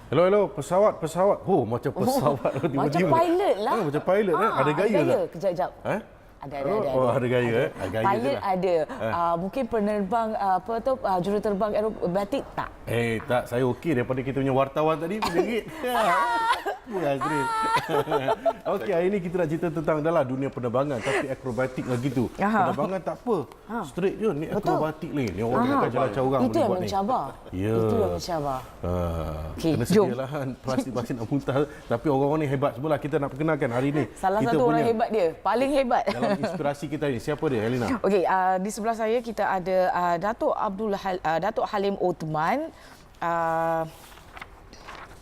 Hello, pesawat. Oh, macam pesawat. Macam pilot lah. Macam pilot ada gaya tak? Kejap. Ada. Ada gaya gaya pilot ada. Mungkin penerbang juruterbang aerobatik tak? Tak, saya okey daripada kita punya wartawan tadi menjerit. Ya, serius. Okey, hari ni kita nak cerita tentang dunia penerbangan tapi akrobatik lagi tu. Penerbangan tak apa. Straight je ni akrobatik ni. Ni orang akan jalan caurang boleh buat ni. Itu yang mencabar. Ya. Itu yang mencabar. Kena sedialah plastik nak muntah. Tapi orang-orang ni hebat sebelah. Kita nak perkenalkan hari ni. Salah satu orang hebat dia. Paling hebat. Dalam inspirasi kita ni. Siapa dia, Helena? Okey, di sebelah saya kita ada Datuk Halim Othman.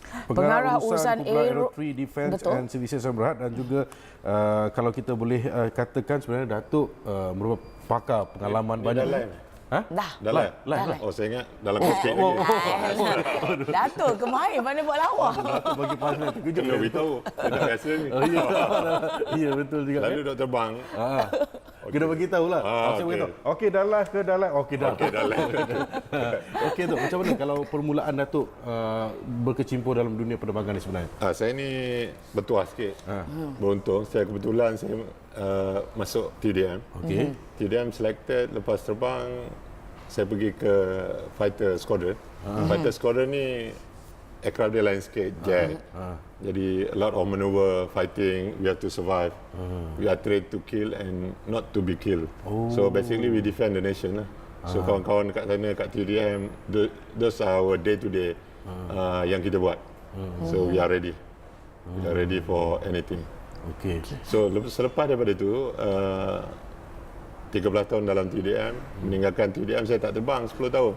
Pengarah urusan Aerotry Defence and Services yang berhad, dan juga kalau kita boleh katakan sebenarnya Datuk merupakan pakar pengalaman banyak. Dah. Oh, saya ingat dalam sikit lagi. Datuk kemarin mana buat lawak. Datuk bagi pasangan terkejut. Kena beritahu. Saya dah biasa ni. Ya, betul juga. Lalu dok terbang. Kena bagi tahulah. Saya beritahu. Okey, dah. Okey, dah. Okey, Tok. Macam mana kalau permulaan Datuk berkecimpung dalam dunia penerbangan ni sebenarnya? Saya ni bertuah sikit. Beruntung. Saya kebetulan masuk TDM. Okey. TDM selected, lepas terbang saya pergi ke Fighter Squadron. Fighter Squadron ni aircraft dia lain sikit, jet. Jadi a lot of maneuver, fighting, we have to survive. We are trained to kill and not to be killed. So basically we defend the nation lah. So kawan-kawan kat sana kat TDM, those are our day to day yang kita buat. So we are ready. We are ready for anything. Okey. So selepas daripada tu 13 tahun dalam TDM, meninggalkan TDM saya tak terbang 10 tahun.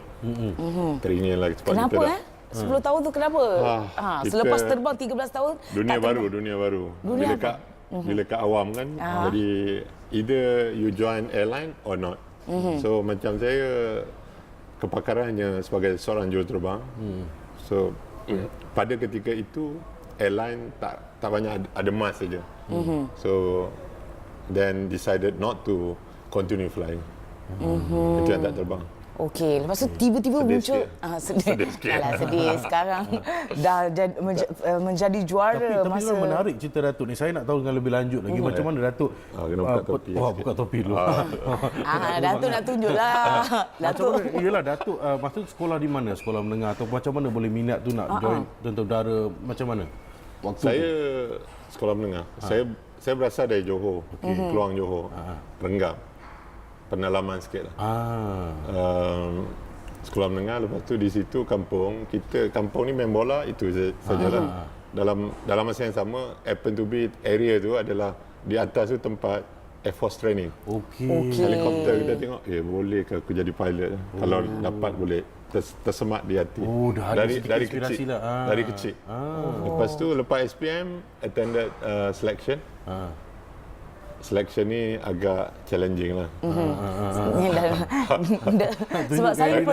Teringin lah sebab kenapa kita dah 10 tahun tu kenapa? Selepas terbang 13 tahun dunia baru. Bila kat awam kan. Jadi either you join airline or not. So macam saya kepakarannya sebagai seorang juruterbang. So pada ketika itu airline tak banyak ada mas saja. So then decided not to continue flying. Itu yang tak terbang. Okey, lepas tu tiba-tiba muncul sedih sikit. Sedih sekarang dah menjadi juara. Tapi memang menarik cerita Datuk ni. Saya nak tahu dengan lebih lanjut lagi macam mana Datuk buka topi. Buka topi dulu. Datuk nak tunjuklah. Datuk. Iyalah Datuk maksud sekolah di mana? Sekolah menengah atau macam mana boleh minat tu nak join tentera macam mana? Waktu saya sekolah menengah. Saya berasal dari Johor, Keluang Johor, Renggam. Penalaman sikit lah. Sekolah menengah, lepas tu di situ kampung ni main bola itu sajalah. Dalam masa yang sama, happen to be area tu adalah di atas tu tempat Air Force training. Okey. Helikopter kita tengok, boleh ke aku jadi pilot? Kalau dapat boleh. Tersemat di hati. Dari kecil. Dari kecil. Lepas tu lepas SPM attended selection. Selection ni agak challenging lah. Sebab saya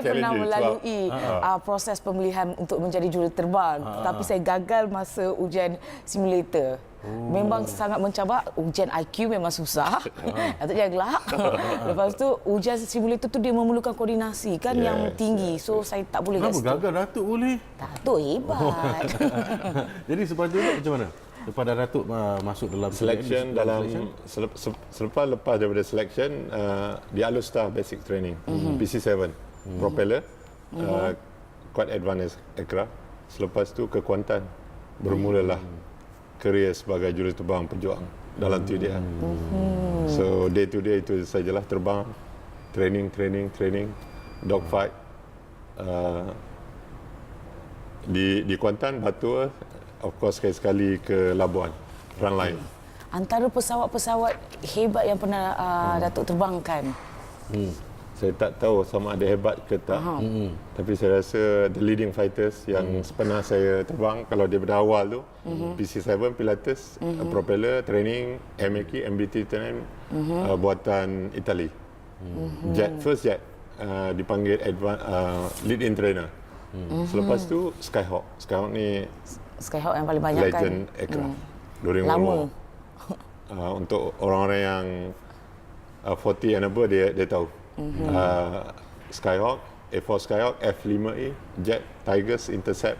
pernah melalui proses pemilihan untuk menjadi juruterbang, tapi saya gagal masa ujian simulator. Memang sangat mencabar. Ujian IQ memang susah. Datuk jangan gelak. Lepas tu ujian simulator tu dia memerlukan koordinasi kan yang tinggi. So saya tak boleh kat situ. Kenapa gagal Datuk boleh? Datuk hebat. Jadi sepatutnya macam mana? Lepas Datuk masuk dalam selection lepas daripada selection di Alustar basic training PC7 propeller quite advanced aircraft. Selepas tu ke Kuantan bermulalah kerjaya sebagai juruterbang pejuang dalam TDM. So day to day itu sajalah terbang, training, dogfight. Di Kuantan, Batu, of course sekali-sekali ke Labuan, run line. Antara pesawat-pesawat hebat yang pernah Datuk terbangkan? Saya tak tahu sama ada hebat ke tak. Tapi saya rasa the leading fighters yang pernah saya terbang, kalau daripada awal tu, PC7 Pilatus, propeller, training, MAK, MBT-10, buatan Itali. First jet, dipanggil lead-in trainer. Selepas tu Skyhawk. Skyhawk ni Skyhawk yang paling banyak legend aircraft. during World Lama. War. Untuk orang-orang yang 40 and above, dia tahu. Skyhawk, A4 Skyhawk, F5A, jet, Tigers, Intercept,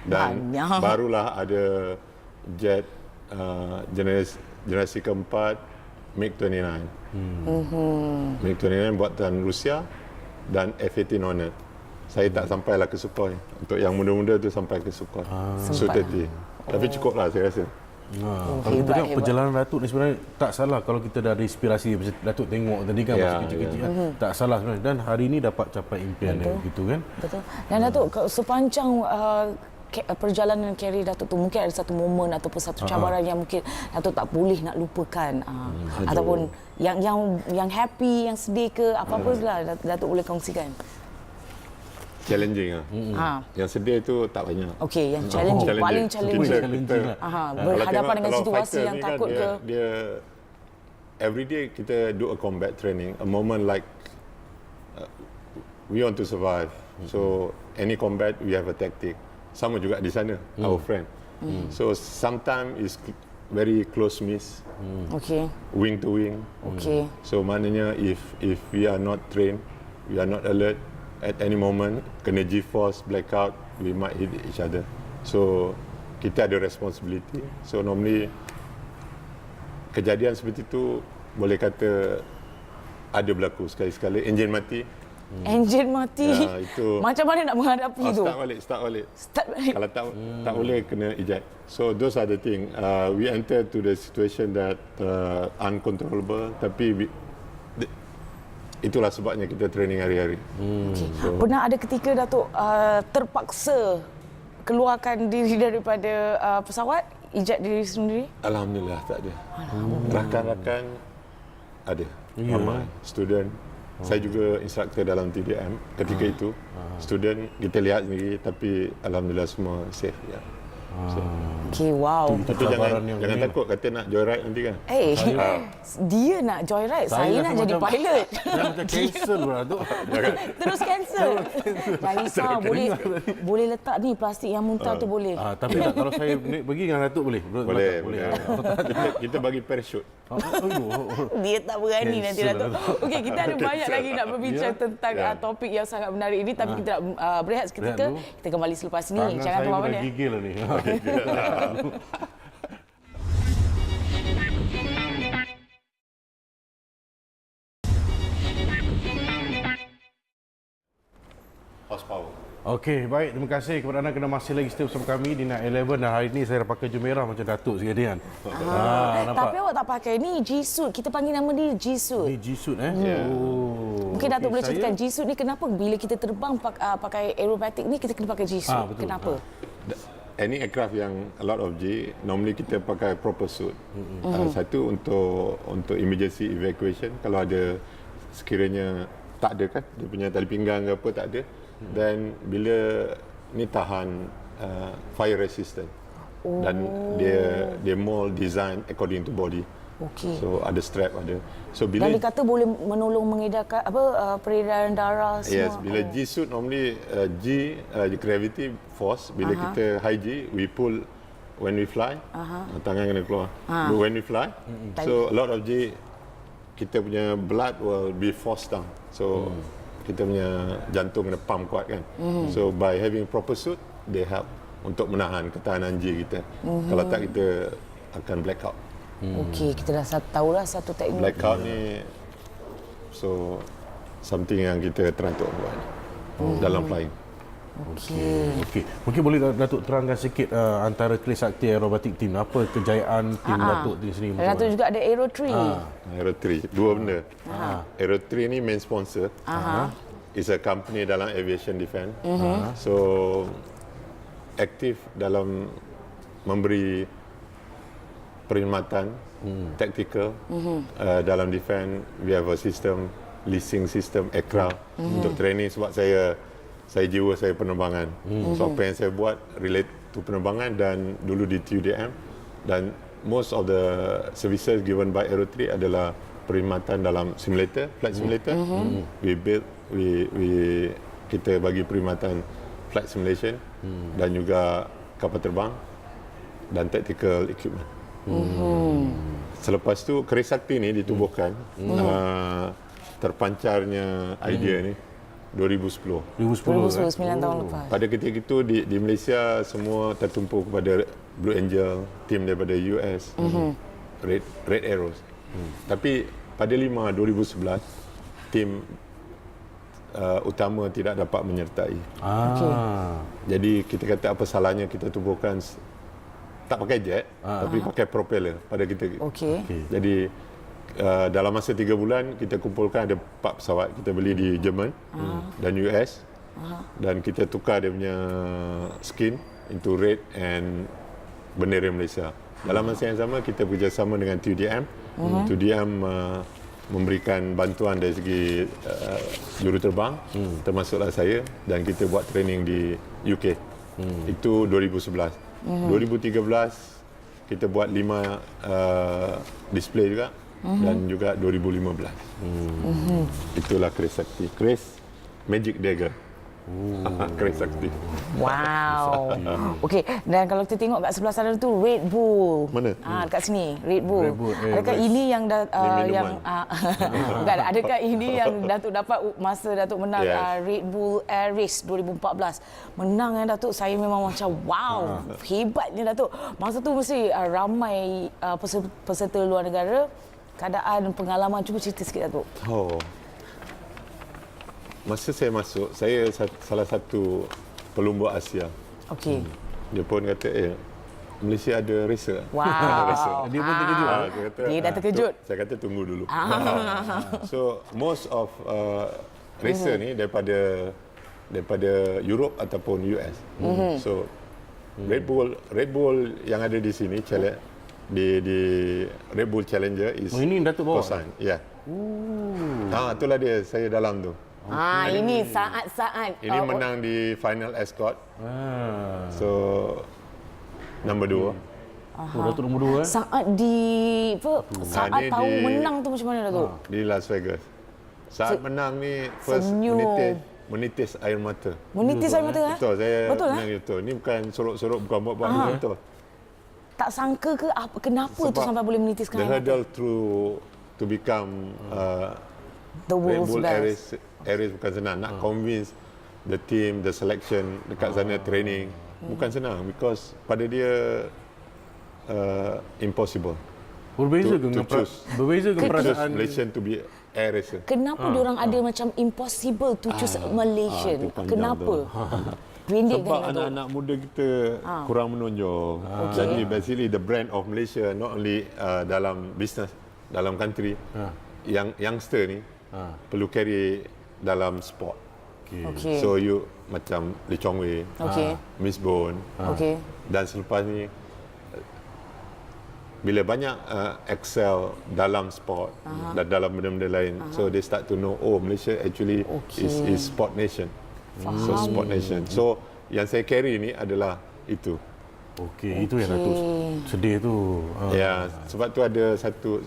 dan Banyak. barulah ada jet generasi keempat, MiG-29. MiG-29 buatan Rusia dan F-18 Hornet. Saya tak sampailah ke Sukhoi. Untuk yang muda-muda tu sampai ke Sukhoi. Su-30. Tapi cukup lah saya rasa. Kalau kita tengok perjalanan Datuk ni sebenarnya tak salah kalau kita dah ada inspirasi macam Datuk tengok tadi kan masa kecil-kecil kan. Tak salah sebenarnya dan hari ini dapat capai impian dia gitu kan. Betul. Dan Datuk, sepanjang perjalanan karier Datuk tu mungkin ada satu momen ataupun satu cabaran yang mungkin Datuk tak boleh nak lupakan ataupun yang happy, yang sedih ke apa-apa lah Datuk boleh kongsikan. Challenging lah. Yang sedih tu tak banyak. Okey, yang challenging, paling challenging. Challenging lah. Berhadapan dengan situasi yang ni kan, takut ke. Dia every day kita do a combat training, a moment like we want to survive. So any combat we have a tactic. Sama juga di sana, our friend. So sometimes is very close miss. Okey. Wing to wing. Okey. So maknanya if we are not trained, we are not alert, at any moment kena G-force blackout, we might hit each other. So kita ada responsibility. So normally kejadian seperti itu boleh kata ada berlaku sekali-sekala. Enjin mati. Enjin mati. Itu Macam mana nak menghadapi tu? Start balik. Start balik. Kalau tak boleh kena eject. So those are the thing. We enter to the situation that uncontrollable. Tapi itulah sebabnya kita training hari-hari. So. Pernah ada ketika Datuk terpaksa keluarkan diri daripada pesawat, eject diri sendiri? Alhamdulillah tak ada. Rakan-rakan ada. Ramai student. Saya juga instruktor dalam TDM ketika itu. Student kita lihat sendiri tapi alhamdulillah semua safe ya. Okay, wow. Tapi jangan takut kata nak joyride nanti kan. Dia nak joyride, saya nak jadi pilot. Saya macam cancel pula tu. Terus cancel. Jangan risau, boleh letak ni plastik yang muntah tu boleh. Tapi tak, kalau saya pergi dengan Datuk boleh? Boleh. Kita bagi parachute. Dia tak berani nanti Datuk. Okey, kita ada banyak lagi nak berbincang tentang topik yang sangat menarik ini, tapi kita nak berehat seketika. Kita kembali selepas ini. Jangan ke mana-mana. Gigil ni. Horsepower. Okey, baik. Terima kasih kepada anda kerana masih lagi stay bersama kami di Night 11 dan hari ini saya dah pakai baju merah macam Datuk sikit kan. Tapi awak tak pakai ni G-suit. Kita panggil nama dia G-suit. Ni G-suit Mungkin Datuk boleh ceritakan G-suit ni kenapa bila kita terbang pakai aerobatic ni kita kena pakai G-suit. Kenapa? Any aircraft yang a lot of G, normally kita pakai proper suit. Satu untuk emergency evacuation, kalau ada sekiranya tak ada kan, dia punya tali pinggang ke apa tak ada, dan bila ni tahan fire resistant. Dan dia more design according to body. Okay. So ada strap ada. So bila dan dikata boleh menolong mengedarkan peredaran darah semua. Yes, bila G suit normally G gravity force bila kita high G we pull when we fly. Tangan kena keluar. When we fly. So a lot of G kita punya blood will be forced down. So kita punya jantung kena pump kuat kan. So by having proper suit they help untuk menahan ketahanan G kita. Kalau tak kita akan blackout. Okey, kita dah tahulah satu teknik. Blackout ni so something yang kita try untuk buat dalam flying. Okey. Mungkin boleh Datuk terangkan sikit antara Keris Sakti Aerobatic Team. Apa kejayaan tim Datuk di sini? Datuk juga ada Aero 3. Aero 3, dua benda. Aero 3 ni main sponsor. Is a company dalam aviation defense. So aktif dalam memberi perkhidmatan tactical dalam defense. We have a system, leasing system aircraft untuk training sebab saya jiwa saya penerbangan. So apa yang saya buat relate to penerbangan dan dulu di TUDM dan most of the services given by Aero 3 adalah perkhidmatan dalam simulator, flight simulator. Kita bagi perkhidmatan flight simulation dan juga kapal terbang. dan tactical equipment. Selepas tu Keris Sakti ni ditubuhkan, terpancarnya idea ni 2010. 2010, 9 tahun lepas. Pada ketika itu di Malaysia semua tertumpu kepada Blue Angel, tim daripada US, Red Arrows. Tapi pada 2011 tim utama tidak dapat menyertai. Jadi kita kata apa salahnya kita tubuhkan tak pakai jet tapi pakai propeller pada kita. Jadi dalam masa 3 bulan kita kumpulkan ada 4 pesawat kita beli di Jerman dan US dan kita tukar dia punya skin into red and bendera Malaysia. Dalam masa yang sama kita bekerjasama dengan TUDM. TUDM memberikan bantuan dari segi juruterbang, termasuklah saya, dan kita buat training di UK. Itu 2011. 2013 kita buat 5 display juga, dan juga 2015. Itulah Keris Sakti. Keris Magic Dagger. Keris Sakti. Wow. Okey, dan kalau kita tengok kat sebelah sana tu Red Bull. Mana? Dekat sini, Red Bull. Red Bull, Adakah ini yang yang bukan, adakah ini yang Datuk dapat masa Datuk menang Red Bull Air Race 2014? Menang Datuk, saya memang macam wow, hebatnya Datuk. Masa tu mesti ramai peserta luar negara. Keadaan, pengalaman, cuba cerita sikit Datuk. Masa saya masuk, saya salah satu pelumba Asia. Okey. Dia pun kata, Malaysia ada racer. Wow. Dia pun terkejut. Dia dah terkejut. Saya kata tunggu dulu. So most of racer ni daripada Europe ataupun US. So Red Bull yang ada di sini, di Red Bull Challenger is ini Datuk bawa? Kosan. Ya. Itulah dia, saya dalam tu. Ini saat-saat. Ini menang di final escort. So number 2. Datuk nombor 2 Saat saat tahu menang tu macam mana Datuk? Di Las Vegas. Saat menang ni first menitis air mata. Menitis air mata? Betul, saya betul, menang itu. Ni bukan sorok-sorok, bukan buat-buat, betul. Tak sangka ke apa, kenapa Sebab tu sampai boleh menitiskan the air mata? hurdle to become The Red world's Bull best. Air bukan senang. Nak convince the team, the selection dekat sana training bukan senang because pada dia impossible. Berbeza ke dengan perasaan Malaysian to be air racer. Kenapa diorang ada macam impossible to choose Malaysian? Kenapa? Sebab anak-anak muda kita kurang menonjol. Jadi basically the brand of Malaysia not only dalam business, dalam country, yang youngster ni perlu carry dalam sport. So you macam Lee Chong Wei, Miss Bone, dan selepas ni bila banyak excel dalam sport dan dalam benda-benda lain, so they start to know, Malaysia actually is sport nation. So sport nation. So yang saya carry ni adalah itu. Itu yang Datuk sedih tu. Ya, sebab tu ada satu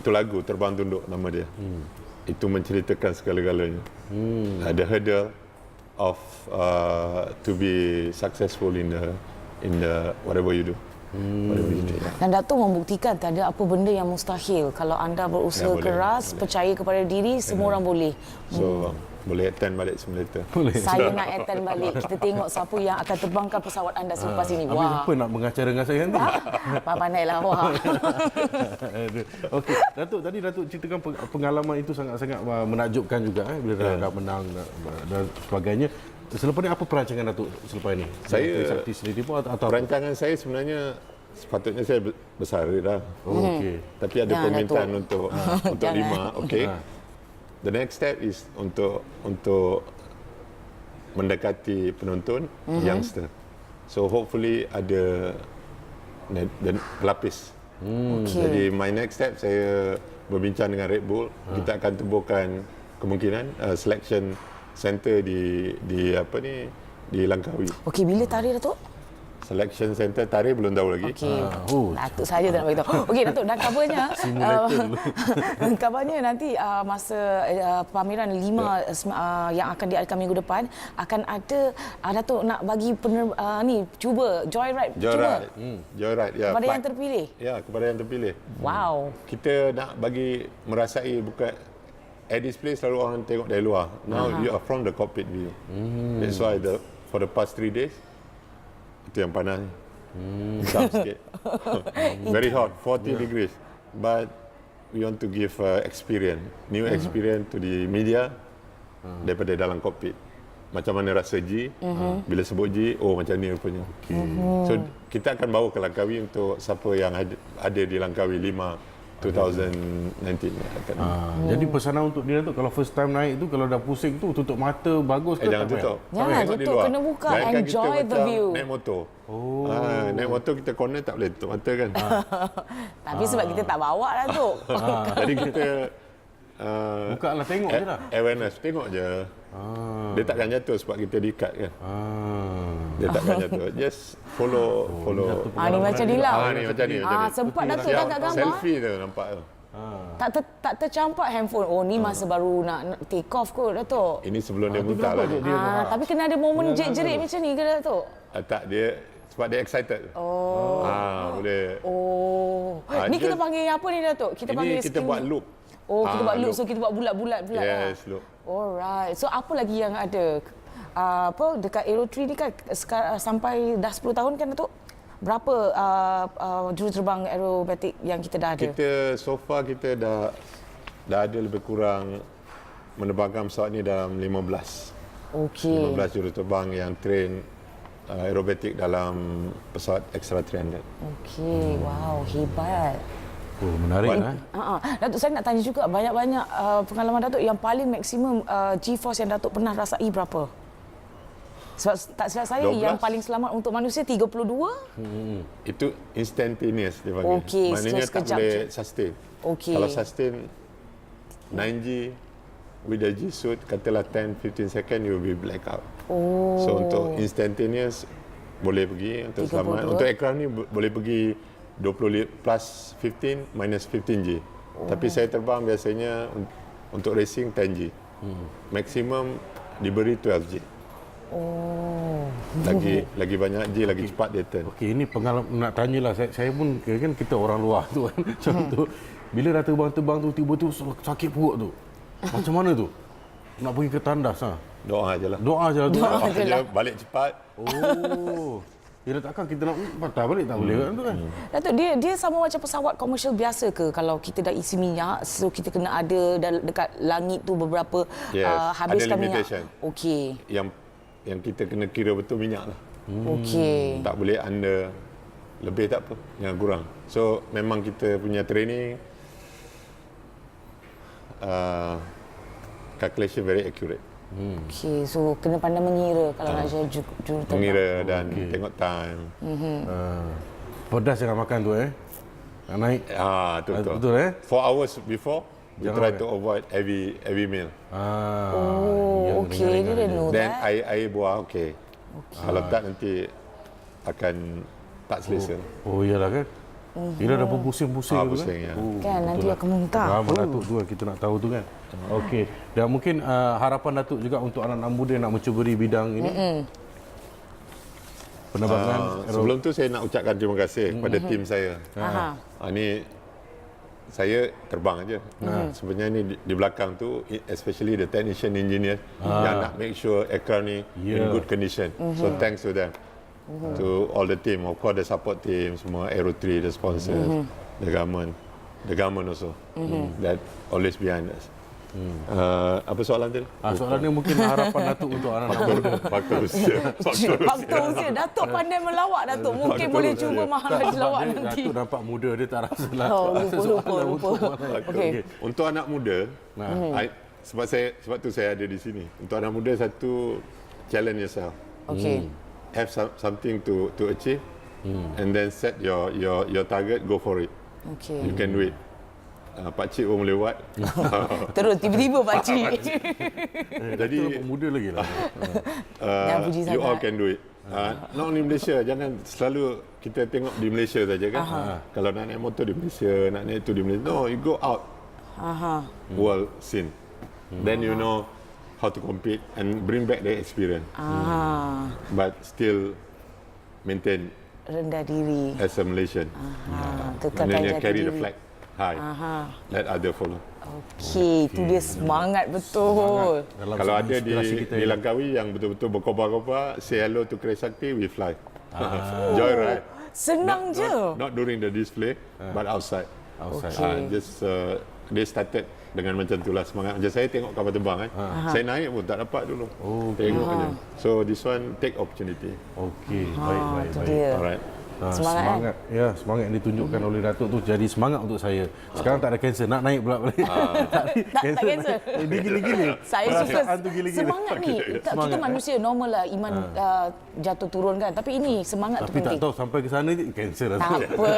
lagu Terbang Tunduk nama dia. Itu menceritakan segala-galanya. The hurdle of to be successful in the whatever you do. Dan Datuk membuktikan tak ada apa benda yang mustahil. Kalau anda berusaha keras, percaya kepada diri, semua orang boleh. So boleh attend balik simulator. Saya nak attend balik. Kita tengok siapa yang akan terbangkan pesawat anda selepas ini. Habis siapa nak mengacara dengan saya nanti? Pandailah. Wah. Okey, Datuk, tadi Datuk ceritakan pengalaman itu sangat-sangat menakjubkan juga bila dah menang dan sebagainya. Selepas ni apa perancangan Datuk selepas ini? Saya Sakti sendiri pun atau perancangan saya sebenarnya sepatutnya saya besar dah. Tapi ada Jangan, permintaan Datuk. untuk 5. Okey. The next step is untuk mendekati penonton youngster. So hopefully ada pelapis. Jadi my next step saya berbincang dengan Red Bull. Kita akan tubuhkan kemungkinan selection center di Langkawi. Okey, bila tarikh Datuk? Selection center tarikh belum tahu lagi. Okey. Oh. Datuk saja tak nak beritahu. Okey Datuk, dan kabarnya Simulator dulu. kabarnya nanti masa pameran 5 yang akan diadakan minggu depan akan ada Datuk nak bagi cuba Joyride. Joyride ya. Kepada yang terpilih. Ya, kepada yang terpilih. Wow. Kita nak bagi merasai bukan at this place selalu orang tengok dari luar. Now you are from the cockpit view. That's why for the past 3 days itu yang panas. Hitam sikit. Very hot, 40 degrees. But we want to give new experience to the media daripada dalam cockpit. Macam mana rasa G, bila sebut G, oh macam ni rupanya. So kita akan bawa ke Langkawi untuk siapa yang ada di Langkawi 5 2019 akan. Jadi pesanan untuk dia tu kalau first time naik tu kalau dah pusing tu tutup mata bagus ke Jangan tak payah? tutup. Jangan Tengok di tutup, luar. kena buka. Bayangkan kita Enjoy the macam view. Naik motor. Naik motor kita corner tak boleh tutup mata kan. Tapi sebab kita tak bawa Datuk. Jadi kita Buka lah, tengok je lah. awareness, tengok je. Dia takkan jatuh sebab kita diikat kan. Dia takkan jatuh. Just follow. Ni macam ni lah. Ni macam ni. Sempat Datuk dah kat gambar. Selfie tu nampak tu. Tak tercampak handphone. Oh ni masa baru nak take off kot Datuk. Ini sebelum dia muntah lah. Tapi kena ada momen jerit-jerit macam ni ke Datuk? Tak, dia sebab dia excited. Boleh. Ni kita panggil apa ni Datuk? Kita panggil Ini kita buat loop. Kita buat loop. So kita buat bulat-bulat. Yes, loop. Alright. So apa lagi yang ada? Dekat Aero 3 ni kan sampai dah 10 tahun kan Datuk? Berapa juruterbang aerobatik yang kita dah ada? So far kita dah ada lebih kurang menerbangkan pesawat ni dalam 15. Okey. 15 juruterbang yang train aerobatik dalam pesawat Extra 300. Okey, wow, hebat. Oh, menarik lah. Datuk, saya nak tanya juga banyak-banyak pengalaman Datuk yang paling maksimum G-force yang Datuk pernah rasai berapa? Sebab tak silap saya 12. yang paling selamat untuk manusia 32. Itu instantaneous dia panggil. Okey, maknanya tak sekejap boleh je. sustain. Okey. Kalau sustain 9G with the G suit katalah 10-15 second you will be blackout. So untuk instantaneous boleh pergi untuk 32. selamat. Untuk aircraft ni boleh pergi 20 plus 15 minus 15G. Tapi saya terbang biasanya untuk racing 10G. Maksimum diberi 12G. Lagi banyak G, lagi cepat dia turn. Okey, ini pengalaman nak tanyalah. Saya pun kan kita orang luar tu kan. Macam tu. Bila dah terbang-terbang tu tiba-tiba sakit perut tu. Macam mana tu? Nak pergi ke tandas Doa je lah. Doa je lah tu. Doa je, balik cepat. Oh. Dia takkan kita nak patah balik tak boleh kan tu kan. Datuk, dia sama macam pesawat komersial biasa ke? Kalau kita dah isi minyak, so kita kena ada dekat langit tu beberapa habiskan ada minyak. Okey. Yang kita kena kira betul minyak lah. Okey. Tak boleh under, lebih tak apa, yang kurang. So memang kita punya training calculation very accurate. Okey, so kena pandai mengira kalau nak jadi juruterbang. Mengira dan tengok time. Pedas jangan makan tu Nak naik. Betul. Betul 4 hours before we Jangan try makan. to avoid heavy meal. Okey, dia dah know Then that. air buah okey. Kalau tak nanti akan tak selesa. Oh iyalah kan. Dia dah berpusing-pusing tu kan. Pusing ya. Kan nanti akan muntah. Pengalaman Datuk tu kan kita nak tahu tu kan. Okey. Dan mungkin harapan Datuk juga untuk anak-anak muda yang nak mencuburi bidang ini. Penerbangan. Sebelum tu saya nak ucapkan terima kasih kepada tim saya. Ini saya terbang aja. Sebenarnya ni di belakang tu, especially the technician engineer yang nak make sure aircraft ni in good condition. So thanks to them. To all the team, of course the support team, semua Aero 3, the sponsors, the government also that always behind us. Apa soalan tadi? Soalan ni mungkin harapan Datuk untuk anak-anak muda. Faktor usia. Faktor usia. Datuk pandai melawak Datuk. Mungkin boleh cuba Maharaj lawak nanti. Datuk nampak muda dia tak rasa lah. Lupa. Okey. Untuk anak muda, sebab tu saya ada di sini. Untuk anak muda, satu, challenge yourself. Okey. Have something to achieve, and then set your target, go for it. Okey. You can do it. Pak Cik pun boleh buat. Terus tiba-tiba Pak Cik. Jadi muda lagi lah. Jangan puji you all sangat. can do it. Not only Malaysia, jangan selalu kita tengok di Malaysia saja kan. Kalau nak naik motor di Malaysia, nak naik itu di Malaysia. No, you go out world scene. Then you know how to compete and bring back the experience. But still maintain Rendah diri. as a Malaysian. And Kekalkan then you jati carry the diri. flag high. Let other follow. Okey, itu dia semangat betul. Dalam Kalau ada di inspirasi kita di ini. Langkawi yang betul-betul berkobar-kobar, say hello to Krisakti, we fly. Joyride. Senang je. Not during the display, but outside. Outside. Just they started dengan macam itulah semangat. Macam saya tengok kapal terbang kan. Saya naik pun tak dapat dulu. Tengok aja. So this one take opportunity. Okey, baik. Itu dia. Alright. Semangat, kan? Ya, semangat yang ditunjukkan oleh Datuk tu jadi semangat untuk saya. Sekarang tak ada kanser, nak naik pula balik. Tak cancel. Dia gila-gila. Saya suka Perasaan tu gila-gila. semangat ni. Kita Semangat, manusia normal lah, iman jatuh turun kan. Tapi ini semangat tu Tapi tak penting. tahu sampai ke sana kanser lah. Tak apa.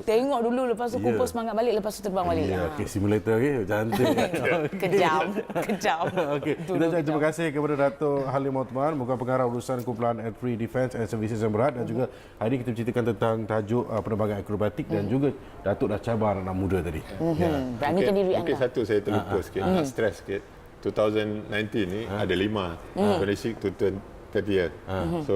Tengok dulu, lepas tu kumpul semangat balik, lepas tu terbang balik. Ya, okey, simulator okey, cantik. Kejam. Okey, kita ucapkan terima kasih kepada Datuk Halim Othman, Bukan Pengarah Urusan Kumpulan Airfree Defence and Services yang Berhad, dan juga hari ini kita berceritakan tentang tajuk penerbangan akrobatik dan juga Datuk dah cabar anak muda tadi. Beranikan diri Mungkin anda. satu saya terlupa sikit, nak stress sikit. 2019 ni ada 5, 26 to 30th. So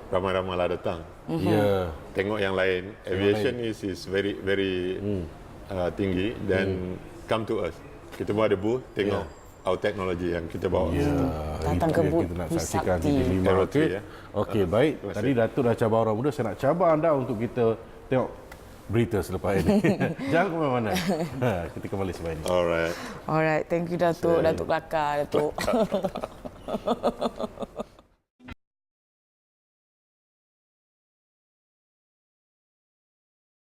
ramai-ramai lah datang. Ya. Tengok yang lain. Aviation is very tinggi dan come to us. Kita pun ada booth, tengok our technology yang kita bawa. Datang ke booth kita nak Trisakti. saksikan di 5. Aerotri, Okey. ya. Okey, baik. Tadi Datuk dah cabar orang muda, saya nak cabar anda untuk kita tengok berita selepas ini. Jangan ke mana-mana. Kita kembali selepas ini. Alright. Alright, thank you Datuk. Datuk kelakar, Datuk.